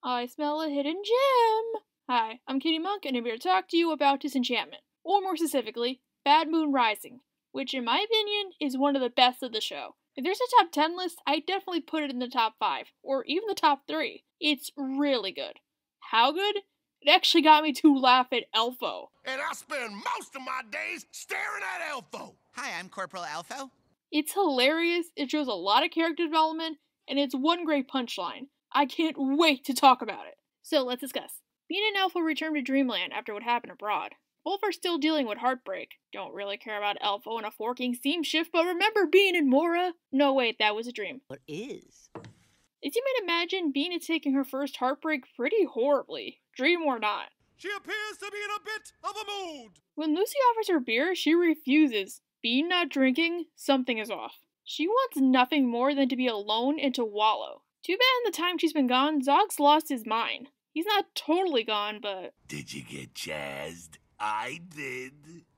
I smell a hidden gem! Hi, I'm Kitty Monk, and I'm here to talk to you about Disenchantment, or more specifically, Bad Moon Rising, which in my opinion is one of the best of the show. If there's a top 10 list, I'd definitely put it in the top 5, or even the top 3. It's really good. How good? It actually got me to laugh at Elfo. And I spend most of my days staring at Elfo. Hi, I'm Corporal Elfo. It's hilarious, it shows a lot of character development, and it's one great punchline. I can't wait to talk about it. So let's discuss. Bean and Elfo return to Dreamland after what happened abroad. Both are still dealing with heartbreak. Don't really care about Elfo and a forking steamship, but remember Bean and Mora? No, wait, that was a dream. What is? As you might imagine, Bean is taking her first heartbreak pretty horribly, dream or not. She appears to be in a bit of a mood. When Lucy offers her beer, she refuses. Bean not drinking, something is off. She wants nothing more than to be alone and to wallow. Too bad in the time she's been gone, Zog's lost his mind. He's not totally gone, but... Did you get jazzed? I did.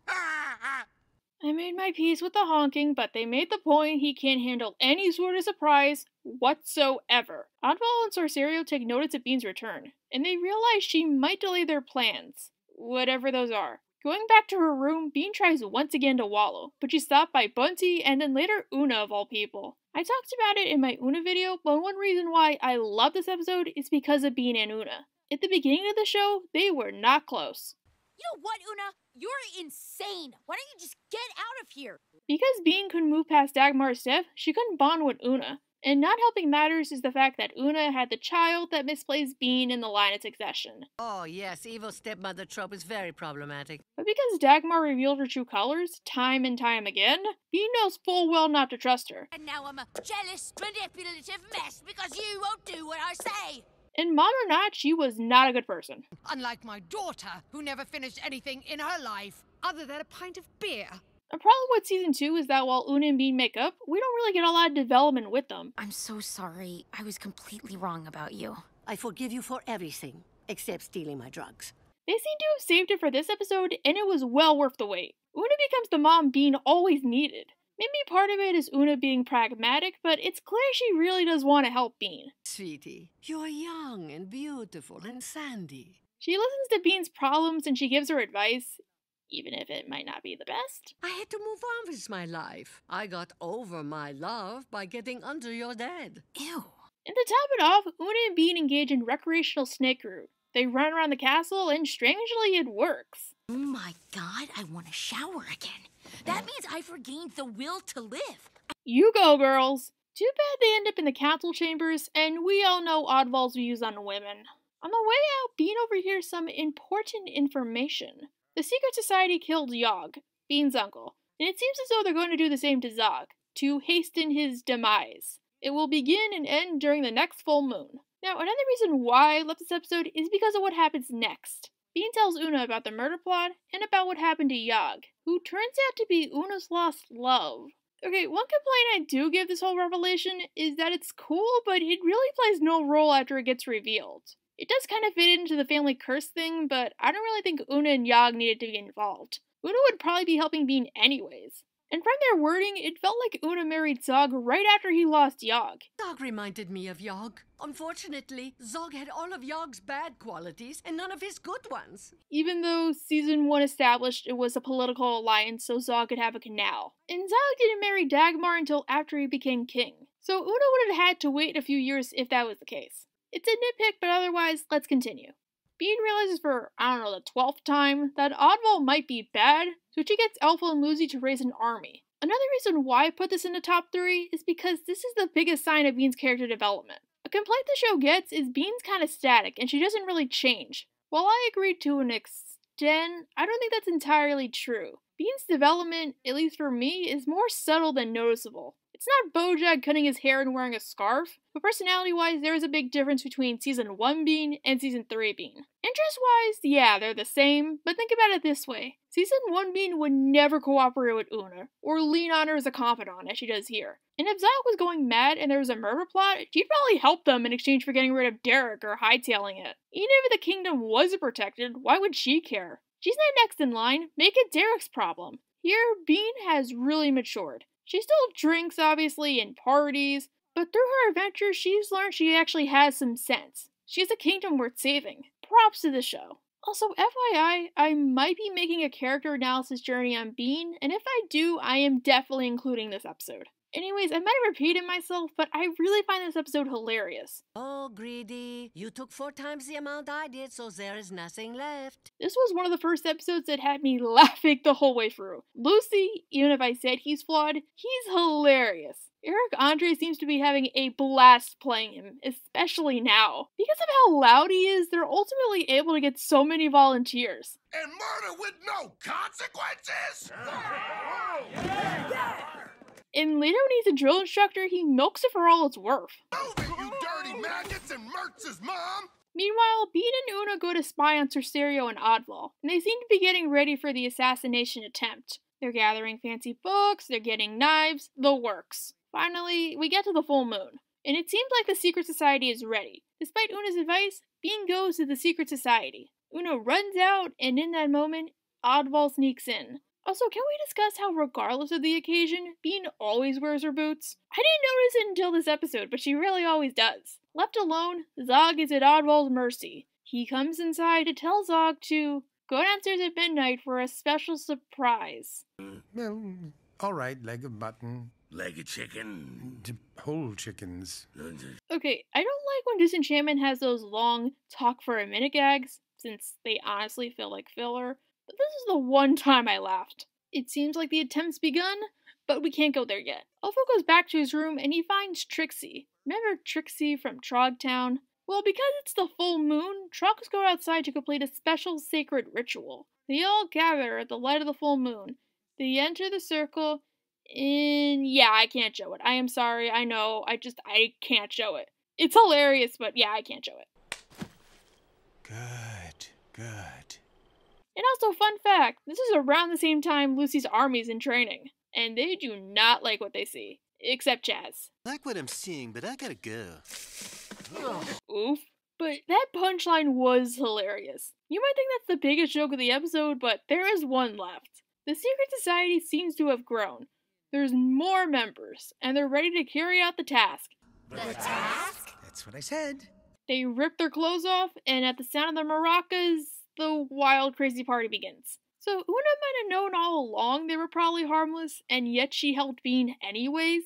I made my peace with the honking, but they made the point he can't handle any sort of surprise whatsoever. Oddball and Sorcerio take notice of Bean's return, and they realize she might delay their plans. Whatever those are. Going back to her room, Bean tries once again to wallow, but she's stopped by Bunty and then later Una of all people. I talked about it in my Una video, but one reason why I love this episode is because of Bean and Una. At the beginning of the show, they were not close. You know what, Una? You're insane! Why don't you just get out of here? Because Bean couldn't move past Dagmar's death, she couldn't bond with Una. And not helping matters is the fact that Una had the child that misplaced Bean in the line of succession. Oh, yes, evil stepmother trope is very problematic. But because Dagmar revealed her true colors, time and time again, Bean knows full well not to trust her. And now I'm a jealous, manipulative mess because you won't do what I say! And mom or not, she was not a good person. Unlike my daughter, who never finished anything in her life other than a pint of beer. The problem with season 2 is that while Una and Bean make up, we don't really get a lot of development with them. I'm so sorry. I was completely wrong about you. I forgive you for everything, except stealing my drugs. They seem to have saved it for this episode, and it was well worth the wait. Una becomes the mom Bean always needed. Maybe part of it is Una being pragmatic, but it's clear she really does want to help Bean. Sweetie, you're young and beautiful and sandy. She listens to Bean's problems and she gives her advice, even if it might not be the best. I had to move on with my life. I got over my love by getting under your dad. Ew. And to top it off, Una and Bean engage in recreational snake route. They run around the castle, and strangely, it works. Oh my god, I want to shower again. That means I've regained the will to live. You go, girls! Too bad they end up in the council chambers, and we all know Oddball's views on women. On the way out, Bean overhears some important information. The secret society killed Yogg, Bean's uncle, and it seems as though they're going to do the same to Zog, to hasten his demise. It will begin and end during the next full moon. Now, another reason why I love this episode is because of what happens next. Bean tells Una about the murder plot and about what happened to Yogg, who turns out to be Una's lost love. Okay, one complaint I do give this whole revelation is that it's cool, but it really plays no role after it gets revealed. It does kind of fit into the family curse thing, but I don't really think Una and Yogg needed to be involved. Una would probably be helping Bean anyways. And from their wording, it felt like Una married Zog right after he lost Yogg. Zog reminded me of Yogg. Unfortunately, Zog had all of Yogg's bad qualities and none of his good ones. Even though season 1 established it was a political alliance so Zog could have a canal. And Zog didn't marry Dagmar until after he became king. So Una would have had to wait a few years if that was the case. It's a nitpick, but otherwise, let's continue. Bean realizes for, the 12th time, that Oddball might be bad, so she gets Elfo and Lucy to raise an army. Another reason why I put this in the top 3 is because this is the biggest sign of Bean's character development. A complaint the show gets is Bean's kind of static, and she doesn't really change. While I agree to an extent, I don't think that's entirely true. Bean's development, at least for me, is more subtle than noticeable. It's not Bojack cutting his hair and wearing a scarf, but personality-wise, there is a big difference between Season 1 Bean and Season 3 Bean. Interest-wise, yeah, they're the same, but think about it this way. Season 1 Bean would never cooperate with Una, or lean on her as a confidant, as she does here. And if Zog was going mad and there was a murder plot, she'd probably help them in exchange for getting rid of Derek or hightailing it. Even if the kingdom wasn't protected, why would she care? She's not next in line, make it Derek's problem. Here, Bean has really matured. She still drinks, obviously, and parties, but through her adventures, she's learned she actually has some sense. She has a kingdom worth saving. Props to the show. Also, FYI, I might be making a character analysis journey on Bean, and if I do, I am definitely including this episode. Anyways, I might have repeated myself, but I really find this episode hilarious. Oh, greedy. You took 4 times the amount I did, so there is nothing left. This was one of the first episodes that had me laughing the whole way through. Lucy, even if I said he's flawed, he's hilarious. Eric Andre seems to be having a blast playing him, especially now. Because of how loud he is, they're ultimately able to get so many volunteers. And murder with no consequences? And later when he's a drill instructor, he milks it for all it's worth. Move it, you dirty maggots, and Mertz's mom! Meanwhile, Bean and Una go to spy on Cesario and Oddball, and they seem to be getting ready for the assassination attempt. They're gathering fancy books, they're getting knives, the works. Finally, we get to the full moon, and it seems like the secret society is ready. Despite Una's advice, Bean goes to the secret society. Una runs out, and in that moment, Oddball sneaks in. Also, can we discuss how regardless of the occasion, Bean always wears her boots? I didn't notice it until this episode, but she really always does. Left alone, Zog is at Oddball's mercy. He comes inside to tell Zog to go downstairs at midnight for a special surprise. Well, all right, leg of mutton. Leg of chicken. Whole chickens. Okay, I don't like when Disenchantment has those long talk for a minute gags, since they honestly feel like filler, but this is the one time I laughed. It seems like the attempt's begun, but we can't go there yet. Alpha goes back to his room and he finds Trixie. Remember Trixie from Trogtown? Well, because it's the full moon, Trogs go outside to complete a special sacred ritual. They all gather at the light of the full moon. They enter the circle, and yeah, I can't show it. I am sorry, I know, I can't show it. It's hilarious, but yeah, I can't show it. Good. And also, fun fact, this is around the same time Lucy's army's in training, and they do not like what they see. Except Chaz. I like what I'm seeing, but I gotta go. Oof. But that punchline was hilarious. You might think that's the biggest joke of the episode, but there is one left. The secret society seems to have grown. There's more members, and they're ready to carry out the task. The task? That's what I said. They rip their clothes off, and at the sound of the maracas, the wild, crazy party begins. So Una might have known all along they were probably harmless, and yet she helped Bean anyways?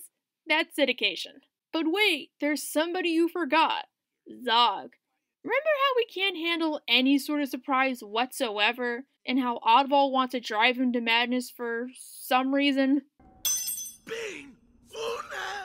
That's dedication. But wait, there's somebody you forgot. Zog. Remember how we can't handle any sort of surprise whatsoever, and how Oddball wants to drive him to madness for some reason? Bean! Una!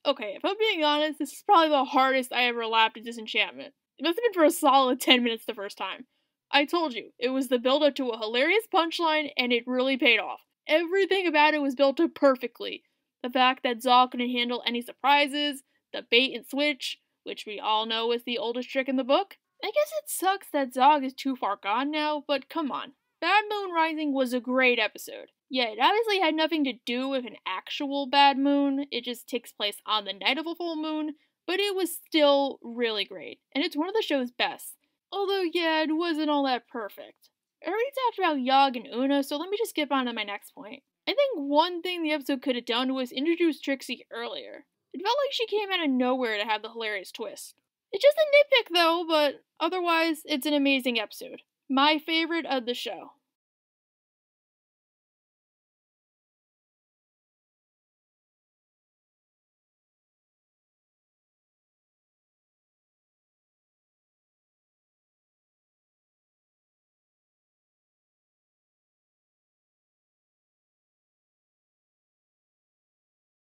Okay, if I'm being honest, this is probably the hardest I ever laughed at Disenchantment. It must have been for a solid 10 minutes the first time. I told you, it was the build-up to a hilarious punchline, and it really paid off. Everything about it was built up perfectly. The fact that Zog couldn't handle any surprises, the bait and switch, which we all know is the oldest trick in the book. I guess it sucks that Zog is too far gone now, but come on. Bad Moon Rising was a great episode. Yeah, it obviously had nothing to do with an actual bad moon, it just takes place on the night of a full moon, but it was still really great, and it's one of the show's best. Although, yeah, it wasn't all that perfect. I already talked about Yog and Una, so let me just skip on to my next point. I think one thing the episode could have done was introduce Trixie earlier. It felt like she came out of nowhere to have the hilarious twist. It's just a nitpick though, but otherwise, it's an amazing episode. My favorite of the show.